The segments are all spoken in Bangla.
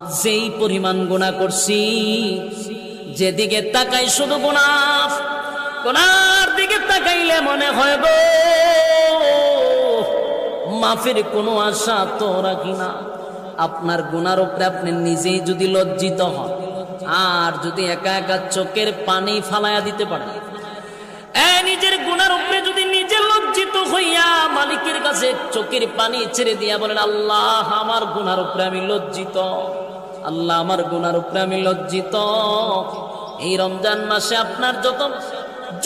যেই পরিমাণ গুনাহ করছি, যেদিকে তাকাই শুধু গুনাহ, গুনার দিকে তাকাইলে মনে হয় গো মাফের কোনো আশা তো রাখি না। আপনার গুনার উপরে আপনি নিজেই যদি লজ্জিত হন, আর যদি একা একা চোখের পানি ফালাইয়া দিতে পারেন, নিজের গুনার উপরে যদি নিজে লজ্জিত হইয়া মালিকের কাছে চোখের পানি ছেড়ে দিয়া বলেন, আল্লাহ আমার গুনার উপরে আমি লজ্জিত, আল্লাহ আমার গুনার উপরে আমি লজ্জিত। এই রমজান মাসে আপনার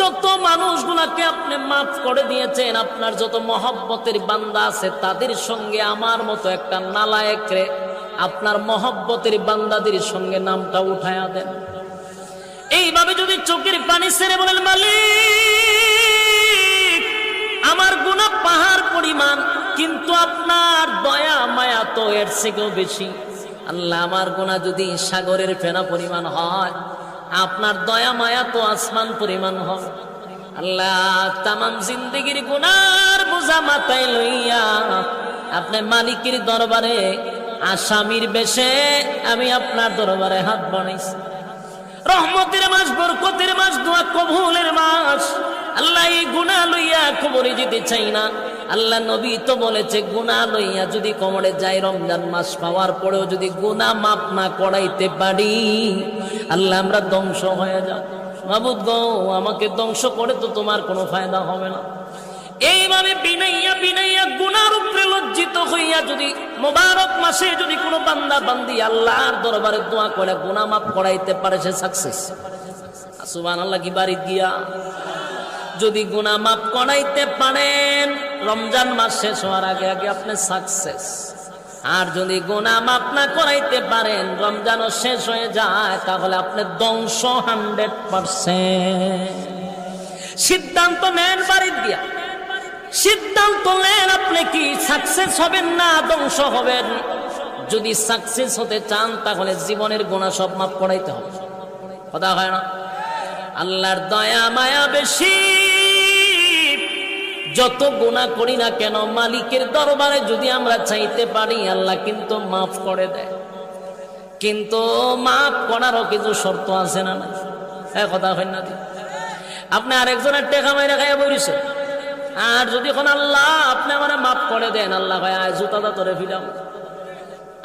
যত মানুষগুলাকে আপনি মাফ করে দিয়েছেন, আপনার যত মহব্বতের বান্দা আছে, তাদের সঙ্গে আমার মতো একটা নালায়েক রে আপনার মহব্বতের বান্দাদের সঙ্গে নামটা উঠায়া দেন। এইভাবে যদি চোখের পানি ছেড়ে বলেন, মালিক আমার গুনাহ পাহাড় পরিমাণ, কিন্তু আপনার দয়া মায়া তো এর থেকেও বেশি। আল্লাহ আমার গুনাহ যদি সাগরের ফেনা পরিমাণ হয়, আপনার দয়া মায়া তো আসমান পরিমাণ হয়। আল্লাহ তামাম জিন্দেগির গুনার বোঝা মাথায় লইয়া আপনি মালিকের দরবারে আসামির বেশে আমি আপনার দরবারে হাত বাড়াইছি। রহমতের মাস, বরকতের মাস, দোয়া কবুলের মাস। আল্লাহ এই গুনাহ লইয়া কবরে যেতে চাই না। আল্লাহ নবী তো বলেছে, গুনাহ লইয়া যদি কবরে যাই, রমজান মাস পাওয়ার পরেও যদি গুনাহ মাফ না করাইতে পারি, আল্লাহ আমরা ধ্বংস হয়ে যাব। মাবুদ গো, আমাকে ধ্বংস করে তো তোমার কোনো ফায়দা হবে না। এইভাবে বিনাইয়া বিনাইয়া গুনার উপরে লজ্জিত হইয়া যদি মোবারক মাসে যদি কোনো বান্দা বান্দি আল্লাহর দরবারে দোয়া করে গুনাহ মাফ করাইতে পারে, সে সাকসেস। সুবহানাল্লাহ কি বাড়ি গিয়া যদি গুনাহ মাফ করাইতে পারেন, রমজান মাস শেষ হওয়ার আগে আগে আপনি সাকসেস। আর যদি গুনাহ মাফ না করাইতে পারেন, রমজানও শেষ হয়ে যায়, তাহলে আপনি ধ্বংস 100%। সিদ্ধান্ত নেন বাড়ি দিয়া, সিদ্ধান্ত নেন আপনি কি সাকসেস হবেন না ধ্বংস হবেন। যদি সাকসেস হতে চান, তাহলে জীবনের গুনাহ সব মাফ করাইতে হবে। কথা হয় না? আল্লাহর দয়া মায়া বেশি। যত গুনাহ করি না কেন, মালিকের দরবারে যদি আমরা চাইতে পারি, আল্লাহ কিন্তু মাফ করে দেয়। কিন্তু মাফ করারও কিছু শর্ত আছে না? কথা হয় না? আপনি আরেকজনের টেকা মাইরা খাইয়া বইছে, আর যদি কোন আল্লাহ আপনি আমার মাফ করে দেন, আল্লাহ ভাই আয় জুতাটা তোরে ফিরাম।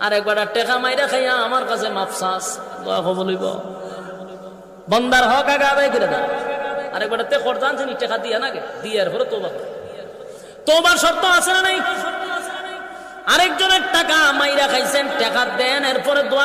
আর একবার টেকা মাইরা খাইয়া আমার কাছে মাফ চাস, দয়া বলিব বন্দার হক আগে আদায় করে দেন। আরেকবার তে করতাম টেকা দিয়া নাকি দিয়ে এরপরে তোবার শর্ত আছে না নাই? আরেকজনের টাকা মাইরা খাইছেন, টাকা দেন, এরপরে দোয়া